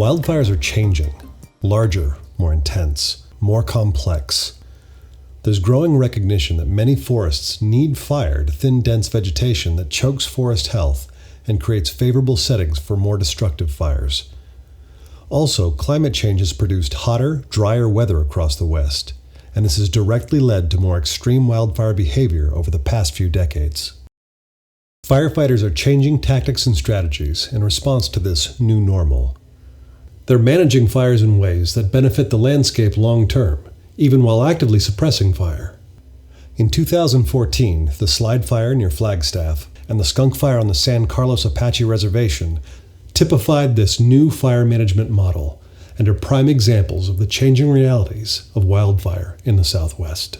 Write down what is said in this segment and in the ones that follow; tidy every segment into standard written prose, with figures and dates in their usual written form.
Wildfires are changing, larger, more intense, more complex. There's growing recognition that many forests need fire to thin dense vegetation that chokes forest health and creates favorable settings for more destructive fires. Also, climate change has produced hotter, drier weather across the West, and this has directly led to more extreme wildfire behavior over the past few decades. Firefighters are changing tactics and strategies in response to this new normal. They're managing fires in ways that benefit the landscape long term, even while actively suppressing fire. In 2014, the Slide Fire near Flagstaff and the Skunk Fire on the San Carlos Apache Reservation typified this new fire management model and are prime examples of the changing realities of wildfire in the Southwest.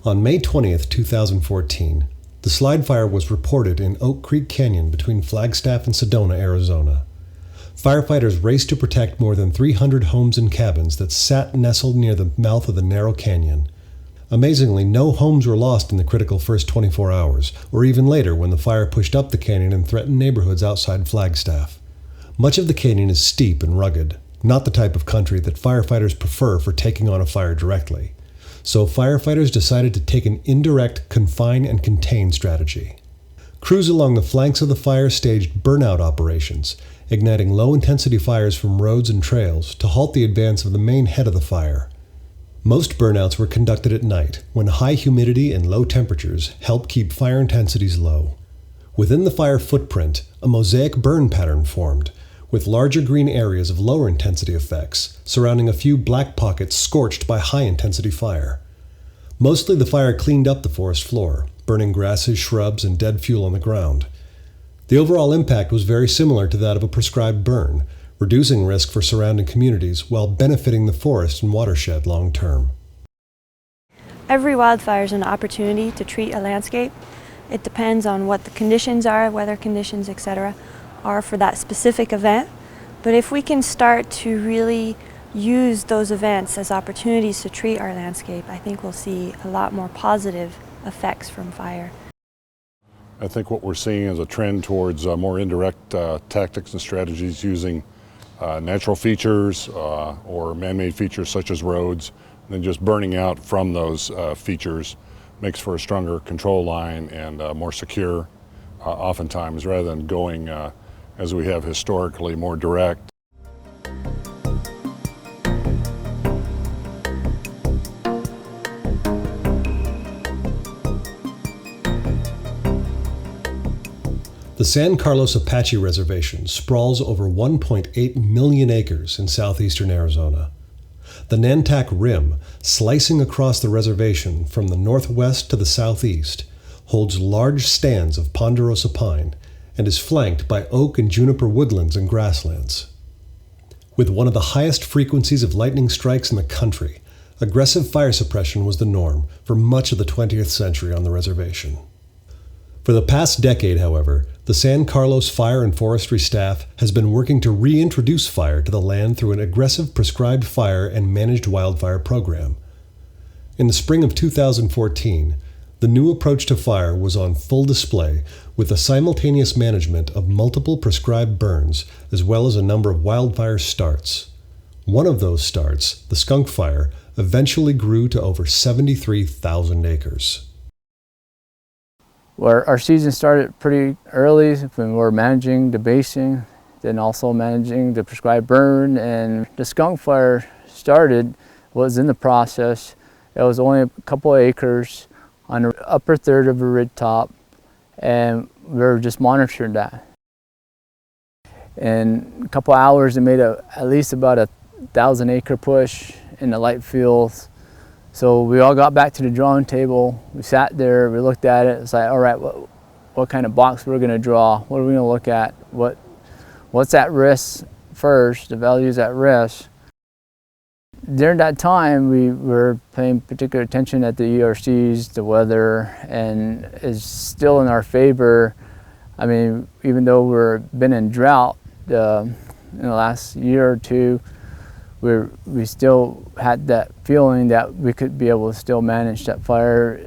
On May 20th, 2014, the Slide Fire was reported in Oak Creek Canyon between Flagstaff and Sedona, Arizona. Firefighters raced to protect more than 300 homes and cabins that sat nestled near the mouth of the narrow canyon. Amazingly, no homes were lost in the critical first 24 hours, or even later when the fire pushed up the canyon and threatened neighborhoods outside Flagstaff. Much of the canyon is steep and rugged, not the type of country that firefighters prefer for taking on a fire directly. So firefighters decided to take an indirect confine and contain strategy. Crews along the flanks of the fire staged burnout operations, igniting low-intensity fires from roads and trails to halt the advance of the main head of the fire. Most burnouts were conducted at night, when high humidity and low temperatures help keep fire intensities low. Within the fire footprint, a mosaic burn pattern formed, with larger green areas of lower intensity effects surrounding a few black pockets scorched by high-intensity fire. Mostly the fire cleaned up the forest floor, burning grasses, shrubs, and dead fuel on the ground. The overall impact was very similar to that of a prescribed burn, reducing risk for surrounding communities while benefiting the forest and watershed long term. Every wildfire is an opportunity to treat a landscape. It depends on what the conditions are, weather conditions, etc., are for that specific event. But if we can start to really use those events as opportunities to treat our landscape, I think we'll see a lot more positive effects from fire. I think what we're seeing is a trend towards more indirect tactics and strategies using natural features or man-made features such as roads, and then just burning out from those features makes for a stronger control line and more secure oftentimes, rather than going as we have historically, more direct. The San Carlos Apache Reservation sprawls over 1.8 million acres in southeastern Arizona. The Nantac Rim, slicing across the reservation from the northwest to the southeast, holds large stands of ponderosa pine and is flanked by oak and juniper woodlands and grasslands. With one of the highest frequencies of lightning strikes in the country, aggressive fire suppression was the norm for much of the 20th century on the reservation. For the past decade, however, the San Carlos Fire and Forestry staff has been working to reintroduce fire to the land through an aggressive prescribed fire and managed wildfire program. In the spring of 2014, the new approach to fire was on full display with the simultaneous management of multiple prescribed burns as well as a number of wildfire starts. One of those starts, the Skunk Fire, eventually grew to over 73,000 acres. Well, our season started pretty early when we were managing the basing, then also managing the prescribed burn, and the Skunk Fire was in the process. It was only a couple of acres on the upper third of a ridge top, and we were just monitoring that. In a couple of hours, it made at least about a 1,000-acre push in the light fields. So we all got back to the drawing table. We sat there, we looked at it. It's like, all right, what kind of box we're going to draw? What are we going to look at? What's at risk first? The values at risk. During that time, we were paying particular attention at the ERCs, the weather, and it's still in our favor. I mean, even though we've been in drought in the last year or two, we still had that feeling that we could be able to still manage that fire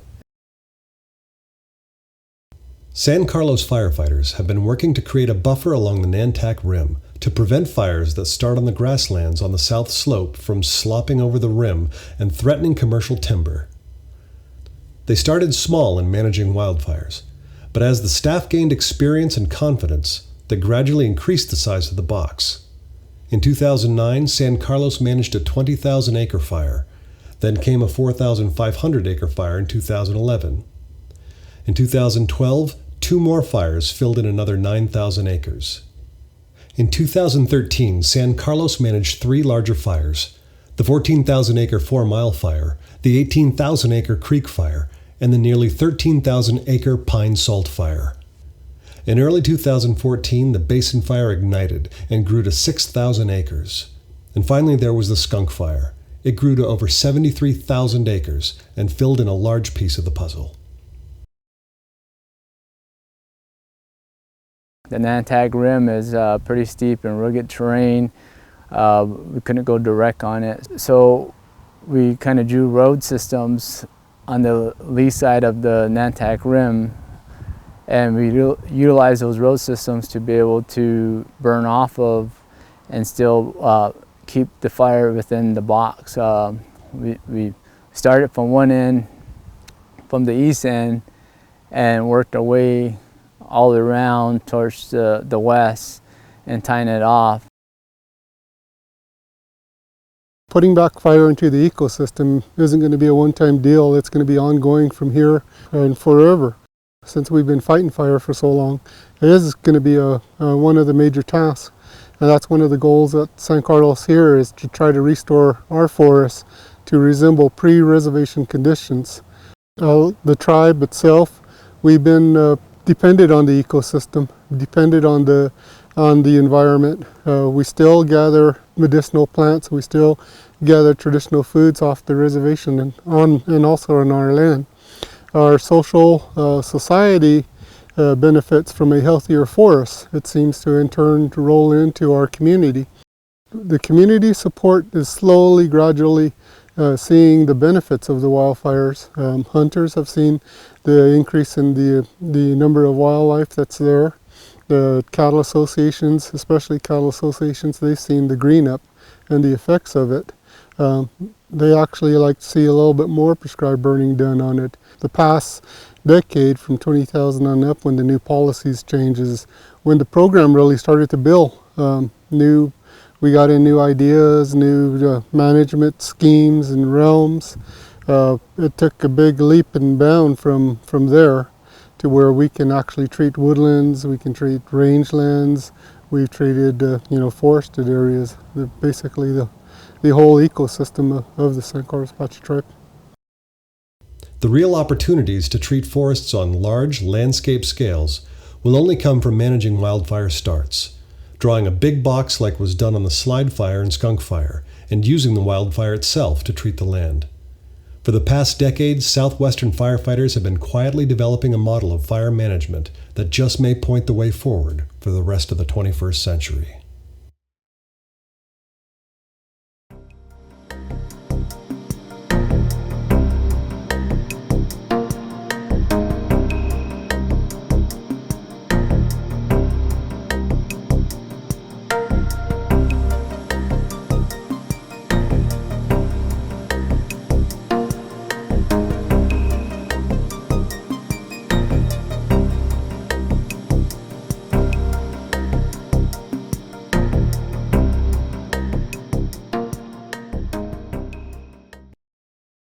San Carlos firefighters have been working to create a buffer along the Nantac Rim to prevent fires that start on the grasslands on the south slope from slopping over the rim and threatening commercial timber. They started small in managing wildfires, but as the staff gained experience and confidence, they gradually increased the size of the box. In 2009, San Carlos managed a 20,000-acre fire. Then came a 4,500-acre fire in 2011. In 2012, 2 more fires filled in another 9,000 acres. In 2013, San Carlos managed 3 larger fires: the 14,000-acre 4 Mile Fire, the 18,000-acre Creek Fire, and the nearly 13,000-acre Pine Salt Fire. In early 2014, the Basin Fire ignited and grew to 6,000 acres. And finally, there was the Skunk Fire. It grew to over 73,000 acres and filled in a large piece of the puzzle. The Nantac Rim is pretty steep and rugged terrain. We couldn't go direct on it. So we kind of drew road systems on the lee side of the Nantac Rim, and we utilized those road systems to be able to burn off of and still keep the fire within the box. We started from one end, from the east end, and worked our way all around towards the west and tying it off. Putting back fire into the ecosystem isn't going to be a one-time deal. It's going to be ongoing from here and forever. Since we've been fighting fire for so long, it is going to be one of the major tasks. And that's one of the goals at San Carlos here, is to try to restore our forests to resemble pre-reservation conditions. The tribe itself, we've been dependent on the ecosystem, dependent on the environment. We still gather medicinal plants. We still gather traditional foods off the reservation and also on our land. Our social society benefits from a healthier forest. It seems to in turn to roll into our community. The community support is slowly, gradually seeing the benefits of the wildfires. Hunters have seen the increase in the number of wildlife that's there. The cattle associations, especially cattle associations, they've seen the green up and the effects of it. They actually like to see a little bit more prescribed burning done on it. The past decade, from 20,000 on up, when the new policies changes, when the program really started to build, we got in new ideas, new management schemes and realms. It took a big leap and bound from there to where we can actually treat woodlands, we can treat rangelands, we've treated forested areas, basically the whole ecosystem of the San Carlos Apache tribe. The real opportunities to treat forests on large landscape scales will only come from managing wildfire starts, drawing a big box like was done on the Slide Fire and Skunk Fire, and using the wildfire itself to treat the land. For the past decades, Southwestern firefighters have been quietly developing a model of fire management that just may point the way forward for the rest of the 21st century.